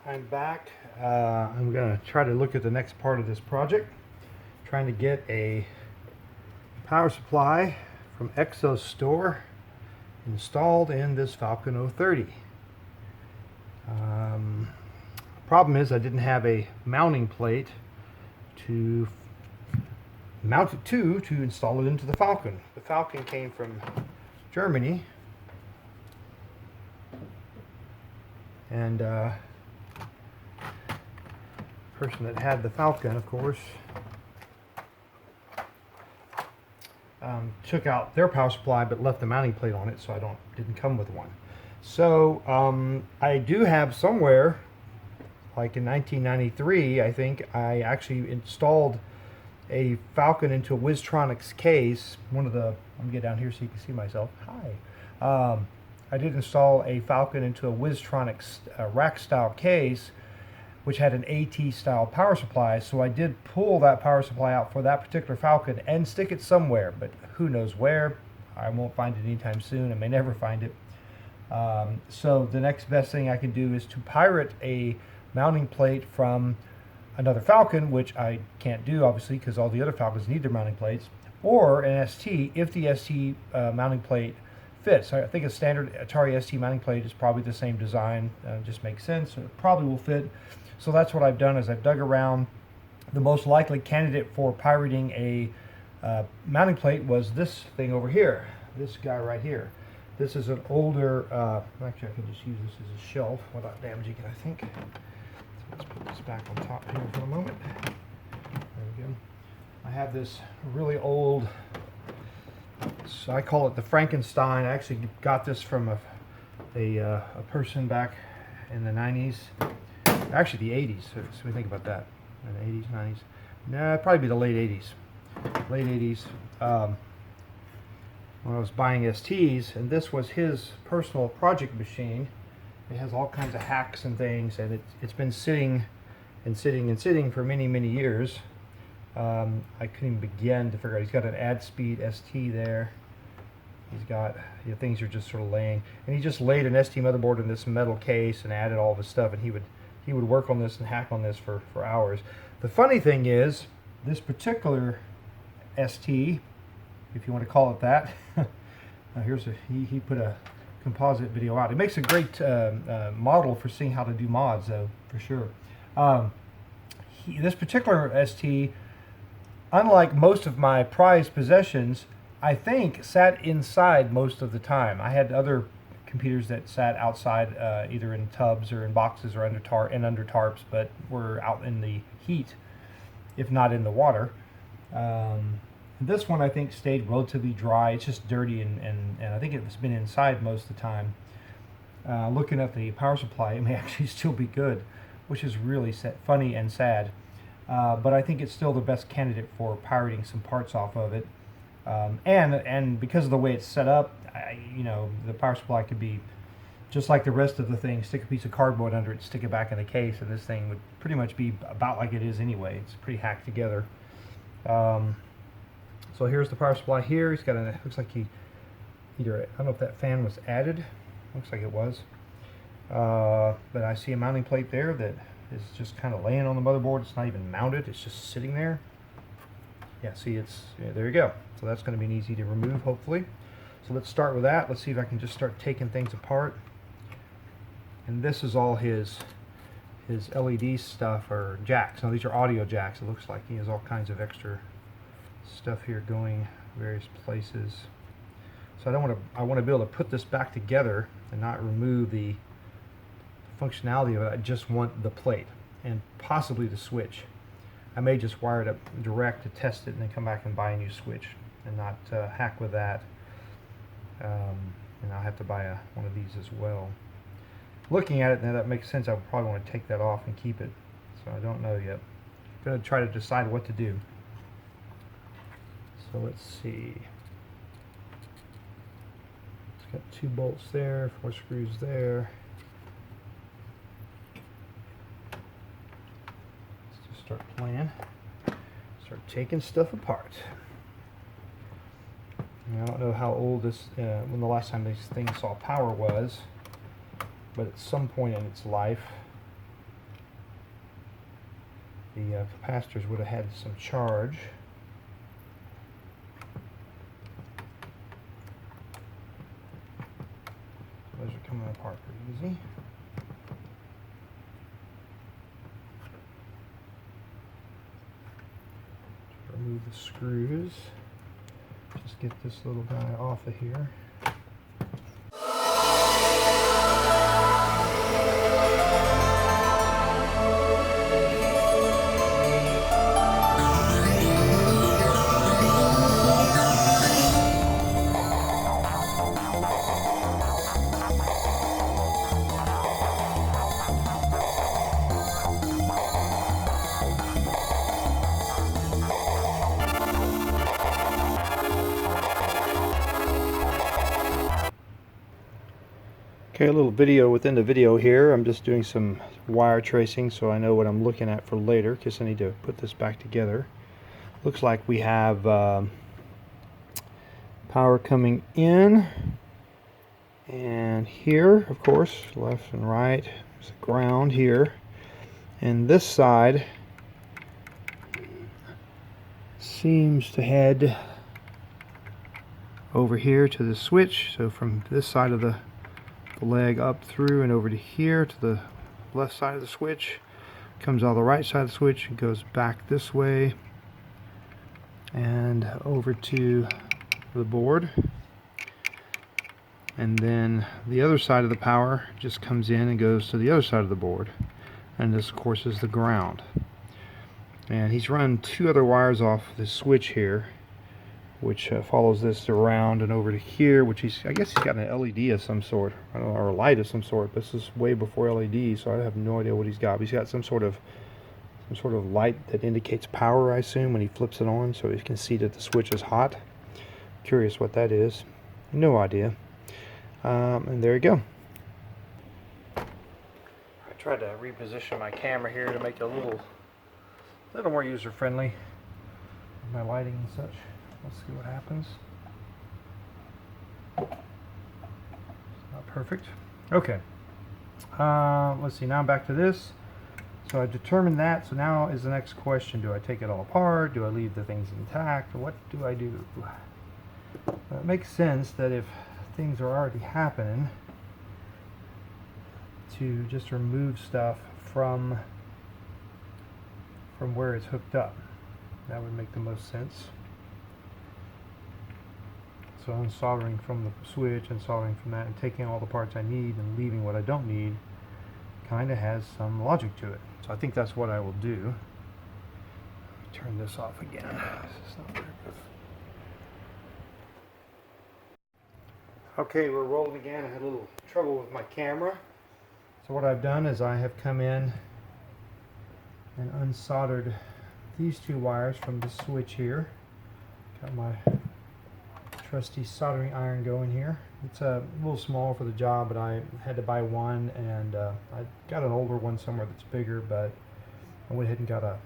I'm back. I'm going to try to look at the next part of this project. Trying to get a power supply from Exxos Store installed in this Falcon 030. Problem is I didn't have a mounting plate to mount it to install it into the Falcon. The Falcon came from Germany, and person that had the Falcon, of course, took out their power supply but left the mounting plate on it, so didn't come with one. So I do have somewhere, like in 1993, I think, I actually installed a Falcon into a Wiztronics case. Let me get down here so you can see myself. Hi. I did install a Falcon into a Wiztronics rack style case, which had an AT style power supply. So I did pull that power supply out for that particular Falcon and stick it somewhere, but who knows where. I won't find it anytime soon. I may never find it. So the next best thing I can do is to pirate a mounting plate from another Falcon, which I can't do obviously because all the other Falcons need their mounting plates, or an ST if the ST mounting plate fits. I think a standard Atari ST mounting plate is probably the same design, just makes sense, so it probably will fit. So that's what I've done, is I've dug around. The most likely candidate for pirating a mounting plate was this thing over here, this guy right here. This is an older, actually I can just use this as a shelf without damaging it, I think. So let's put this back on top here for a moment. There we go. I have this really old, so I call it the Frankenstein. I actually got this from a person back in the 90s. Actually the 80s, so we think about that. In the 80s, 90s. Nah, it'd probably be the late 80s. Late 80s. When I was buying STs, and this was his personal project machine. It has all kinds of hacks and things, and it's been sitting and sitting and sitting for many, many years. I couldn't even begin to figure out. He's got an add speed ST there. He's got, things are just sort of laying, and he just laid an ST motherboard in this metal case and added all of his stuff, and he would work on this and hack on this for hours. The funny thing is, this particular ST, if you want to call it that, here's he put a composite video out. It makes a great model for seeing how to do mods, though, for sure. This particular ST, unlike most of my prized possessions, I think sat inside most of the time. I had other computers that sat outside, either in tubs or in boxes or under tarps, but were out in the heat, if not in the water. This one I think stayed relatively dry. It's just dirty, and I think it's been inside most of the time. Looking at the power supply, it may actually still be good, which is really funny and sad. But I think it's still the best candidate for pirating some parts off of it. And because of the way it's set up, the power supply could be just like the rest of the thing. Stick a piece of cardboard under it, stick it back in the case, and this thing would pretty much be about like it is anyway. It's pretty hacked together. So here's the power supply here. He's got looks like I don't know if that fan was added. Looks like it was. But I see a mounting plate there that is just kind of laying on the motherboard. It's not even mounted. It's just sitting there. Yeah, see, there you go. So that's going to be easy to remove, hopefully. So let's start with that. Let's see if I can just start taking things apart. And this is all his LED stuff, or jacks. Now these are audio jacks, it looks like. He has all kinds of extra stuff here going various places. So I want to be able to put this back together and not remove the functionality of it. I just want the plate and possibly the switch. I may just wire it up direct to test it and then come back and buy a new switch and not hack with that. And I'll have to buy one of these as well. Looking at it now, that makes sense. I would probably want to take that off and keep it. So I don't know yet. I'm going to try to decide what to do. So let's see. It's got 2 bolts there, 4 screws there. Let's just start playing. Start taking stuff apart. And I don't know how old this, when the last time this thing saw power was, but at some point in its life, the capacitors would have had some charge. Those are coming apart pretty easy. Remove the screws. Just get this little guy off of here. Okay, a little video within the video here. I'm just doing some wire tracing so I know what I'm looking at for later, because I need to put this back together. Looks like we have power coming in, and here, of course, left and right, there's a ground here, and this side seems to head over here to the switch. So from this side of the leg up through and over to here to the left side of the switch, comes out the right side of the switch and goes back this way and over to the board, and then the other side of the power just comes in and goes to the other side of the board, and this of course is the ground. And he's run two other wires off the switch here, which follows this around and over to here, which I guess he's got an LED of some sort, I don't know, or a light of some sort. This is way before LED, so I have no idea what he's got. But he's got some sort of light that indicates power, I assume, when he flips it on, so he can see that the switch is hot. Curious what that is. No idea. And there you go. I tried to reposition my camera here to make it a little more user-friendly. My lighting and such. Let's see what happens. It's not perfect. Okay. Let's see. Now I'm back to this. So I determined that. So now is the next question: do I take it all apart? Do I leave the things intact? What do I do? It makes sense that if things are already happening, to just remove stuff from where it's hooked up. That would make the most sense. So unsoldering from the switch and soldering from that and taking all the parts I need and leaving what I don't need kind of has some logic to it. So I think that's what I will do. Turn this off again. This is not very good. Okay, we're rolling again. I had a little trouble with my camera. So what I've done is I have come in and unsoldered these two wires from the switch here. Got my trusty soldering iron going here. It's a little small for the job, but I had to buy one, and I got an older one somewhere that's bigger, but I went ahead and got a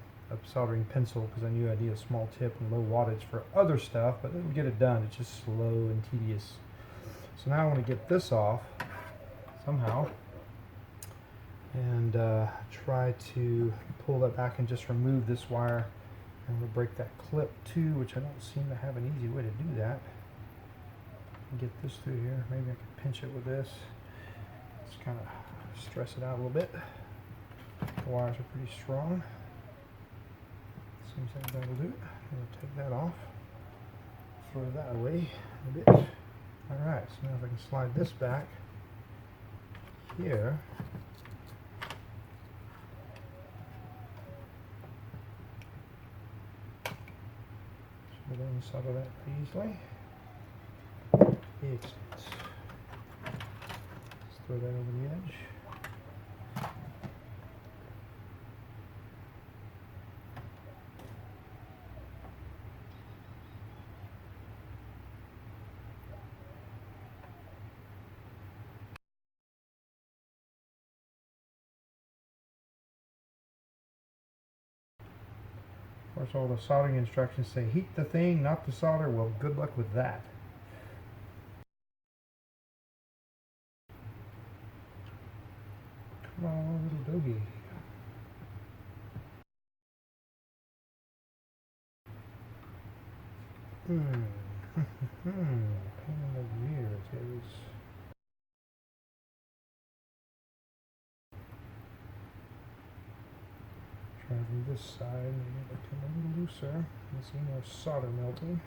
soldering pencil because I knew I'd need a small tip and low wattage for other stuff, but it would get it done. It's just slow and tedious. So now I want to get this off somehow and try to pull that back and just remove this wire. I'm going to break that clip too, which I don't seem to have an easy way to do that. Get this through here. Maybe I can pinch it with this. Just kind of stress it out a little bit. The wires are pretty strong. Seems like that'll do it. I'm going to take that off. Throw that away a bit. Alright, so now if I can slide this back here. Should be able to solder that pretty easily. Excellent. Let's throw that over the edge. Of course, all the soldering instructions say heat the thing, not the solder. Well, good luck with that. Come on, little doggy. Painting of mirrors is. Try from this side, maybe it'll come a little looser. You see more solder melting.